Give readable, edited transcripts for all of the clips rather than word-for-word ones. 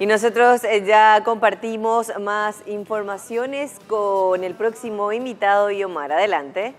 Y nosotros ya compartimos más informaciones con el próximo invitado, Yomar. Adelante.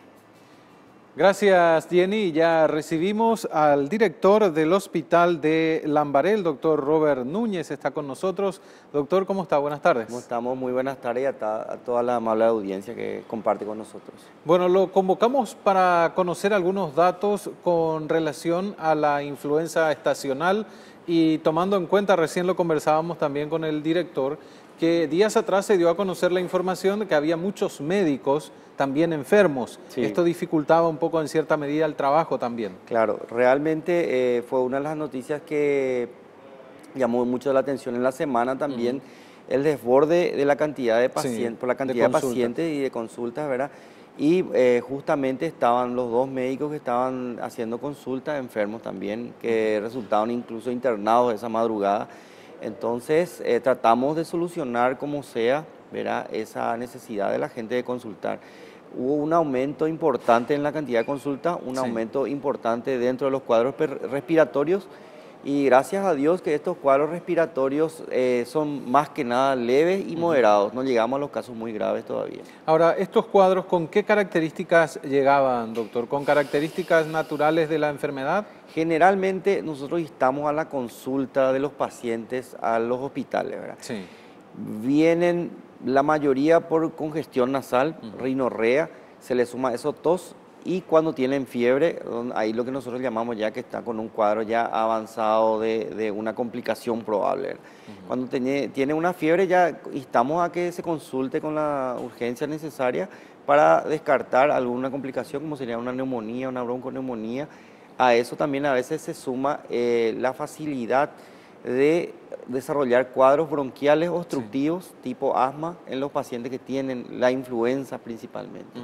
Gracias, Jenny. Ya recibimos al director del Hospital de Lambaré, el doctor Robert Núñez, está con nosotros. Doctor, ¿cómo está? Buenas tardes. ¿Cómo estamos? Muy buenas tardes a toda la amable audiencia que comparte con nosotros. Bueno, lo convocamos para conocer algunos datos con relación a la influenza estacional y tomando en cuenta, recién lo conversábamos también con el director, que días atrás se dio a conocer la información de que había muchos médicos también enfermos. Sí. Esto dificultaba un poco en cierta medida el trabajo también. Claro, realmente fue una de las noticias que llamó mucho la atención en la semana también, el desborde de la cantidad de pacientes, sí, por la cantidad de pacientes y de consultas, ¿verdad? Y justamente estaban los dos médicos que estaban haciendo consultas, enfermos también, que resultaron incluso internados esa madrugada. Entonces tratamos de solucionar como sea, ¿verdad?, esa necesidad de la gente de consultar. Hubo un aumento importante en la cantidad de consultas, un aumento importante dentro de los cuadros respiratorios y gracias a Dios que estos cuadros respiratorios son más que nada leves y moderados, no llegamos a los casos muy graves todavía. Ahora, ¿estos cuadros con qué características llegaban, doctor? ¿Con características naturales de la enfermedad? Generalmente nosotros instamos a la consulta de los pacientes a los hospitales, ¿verdad? Sí. Vienen la mayoría por congestión nasal, rinorrea, se le suma eso tos y cuando tienen fiebre, ahí lo que nosotros llamamos ya que está con un cuadro ya avanzado de una complicación probable. Cuando tiene una fiebre ya instamos a que se consulte con la urgencia necesaria para descartar alguna complicación como sería una neumonía, una bronconeumonía. A eso también a veces se suma la facilidad de desarrollar cuadros bronquiales obstructivos tipo asma en los pacientes que tienen la influenza principalmente.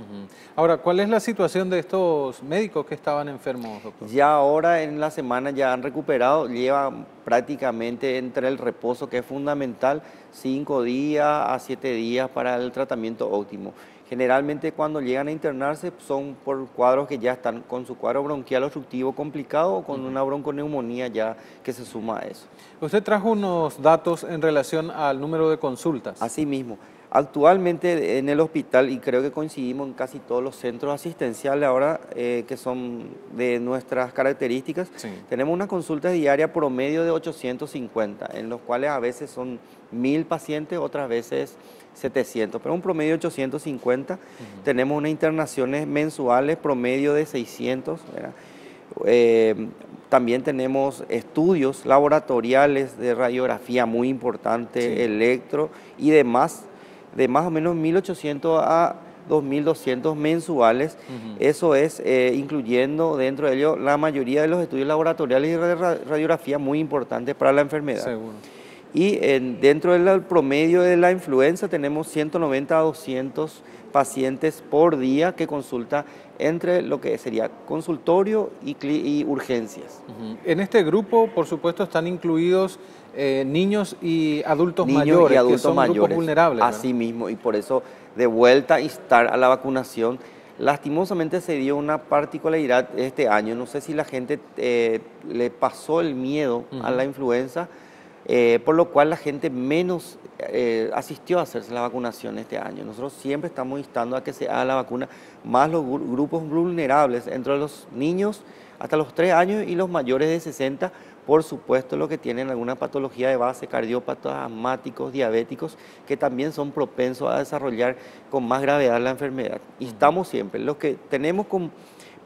Ahora, ¿cuál es la situación de estos médicos que estaban enfermos, doctor? Ya ahora en la semana ya han recuperado, llevan prácticamente entre el reposo que es fundamental 5 días a 7 días para el tratamiento óptimo. Generalmente cuando llegan a internarse son por cuadros que ya están con su cuadro bronquial obstructivo complicado o con una bronconeumonía ya que se suma a eso. Usted trajo unos datos en relación al número de consultas. Así mismo. Actualmente en el hospital, y creo que coincidimos en casi todos los centros asistenciales ahora que son de nuestras características, tenemos una consulta diaria promedio de 850, en los cuales a veces son 1000 pacientes, otras veces 700, pero un promedio de 850. Tenemos unas internaciones mensuales promedio de 600, ¿verdad? También tenemos estudios laboratoriales de radiografía muy importante, electro y demás, de más o menos 1.800 a 2.200 mensuales. Eso es incluyendo dentro de ello la mayoría de los estudios laboratoriales y de radiografía muy importantes para la enfermedad. Seguro. Y dentro del promedio de la influenza tenemos 190 a 200 pacientes por día que consulta entre lo que sería consultorio y urgencias. En este grupo, por supuesto, están incluidos niños y adultos mayores, que son grupos vulnerables, ¿verdad? Así mismo, y por eso de vuelta a instar a la vacunación. Lastimosamente se dio una particularidad este año, no sé si la gente le pasó el miedo a la influenza, por lo cual la gente menos asistió a hacerse la vacunación este año. Nosotros siempre estamos instando a que se haga la vacuna, más los grupos vulnerables, entre los niños hasta los 3 años y los mayores de 60, por supuesto los que tienen alguna patología de base, cardiópatas, asmáticos, diabéticos, que también son propensos a desarrollar con más gravedad la enfermedad. Y estamos siempre, los que tenemos con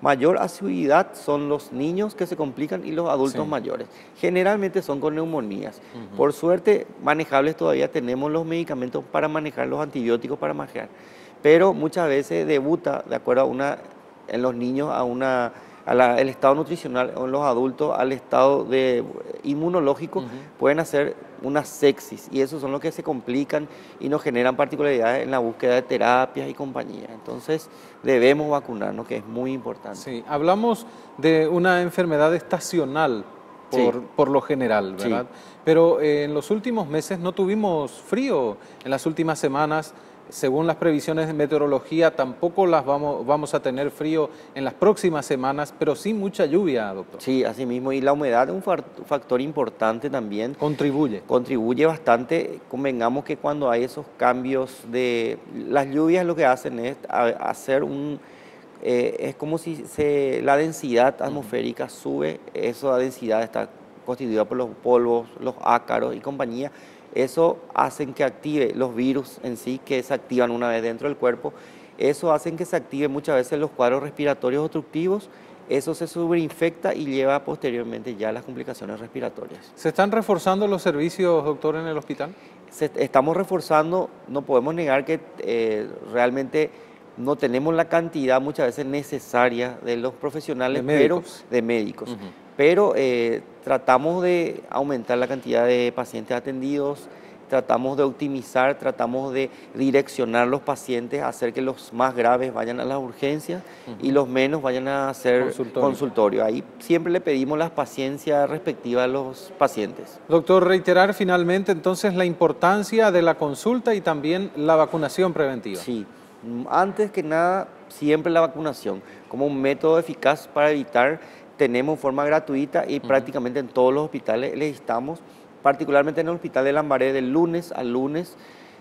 mayor asiduidad son los niños que se complican y los adultos mayores. Generalmente son con neumonías. Por suerte, manejables todavía tenemos los medicamentos para manejar, los antibióticos para manejar. Pero muchas veces debuta, de acuerdo a en los niños, el estado nutricional, o en los adultos al estado inmunológico, pueden hacer una sepsis y esos son los que se complican y nos generan particularidades en la búsqueda de terapias y compañía. Entonces debemos vacunarnos, que es muy importante. Sí, hablamos de una enfermedad estacional por lo general, ¿verdad? Pero en los últimos meses no tuvimos frío, en las últimas semanas según las previsiones de meteorología, tampoco vamos a tener frío en las próximas semanas, pero sí mucha lluvia, doctor. Sí, así mismo. Y la humedad es un factor importante también. Contribuye bastante. Convengamos que cuando hay esos cambios de... Las lluvias lo que hacen es hacer es como si la densidad atmosférica sube. Esa densidad está constituida por los polvos, los ácaros y compañía. Eso hace que active los virus en sí, que se activan una vez dentro del cuerpo. Eso hace que se activen muchas veces los cuadros respiratorios obstructivos. Eso se sobreinfecta y lleva posteriormente ya a las complicaciones respiratorias. ¿Se están reforzando los servicios, doctor, en el hospital? Estamos reforzando. No podemos negar que realmente no tenemos la cantidad muchas veces necesaria de los profesionales, de médicos. Pero tratamos de aumentar la cantidad de pacientes atendidos, tratamos de optimizar, tratamos de direccionar los pacientes, hacer que los más graves vayan a las urgencias y los menos vayan a hacer consultorio. Ahí siempre le pedimos la paciencia respectiva a los pacientes. Doctor, reiterar finalmente entonces la importancia de la consulta y también la vacunación preventiva. Sí, antes que nada siempre la vacunación como un método eficaz para evitar. Tenemos forma gratuita y prácticamente en todos los hospitales les estamos, particularmente en el hospital de Lambaré, de lunes a lunes,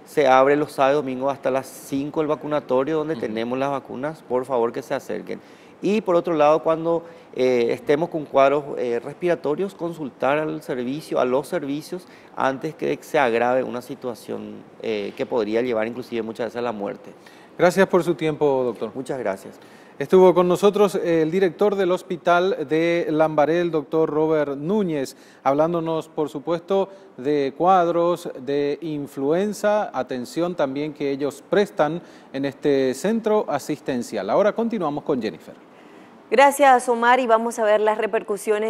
se abre los sábados y domingos hasta las 5 el vacunatorio donde tenemos las vacunas, por favor que se acerquen. Y por otro lado, cuando estemos con cuadros respiratorios, consultar a los servicios antes que se agrave una situación que podría llevar inclusive muchas veces a la muerte. Gracias por su tiempo, doctor. Muchas gracias. Estuvo con nosotros el director del hospital de Lambaré, el doctor Robert Núñez, hablándonos, por supuesto, de cuadros de influenza, atención también que ellos prestan en este centro asistencial. Ahora continuamos con Jennifer. Gracias, Omar, y vamos a ver las repercusiones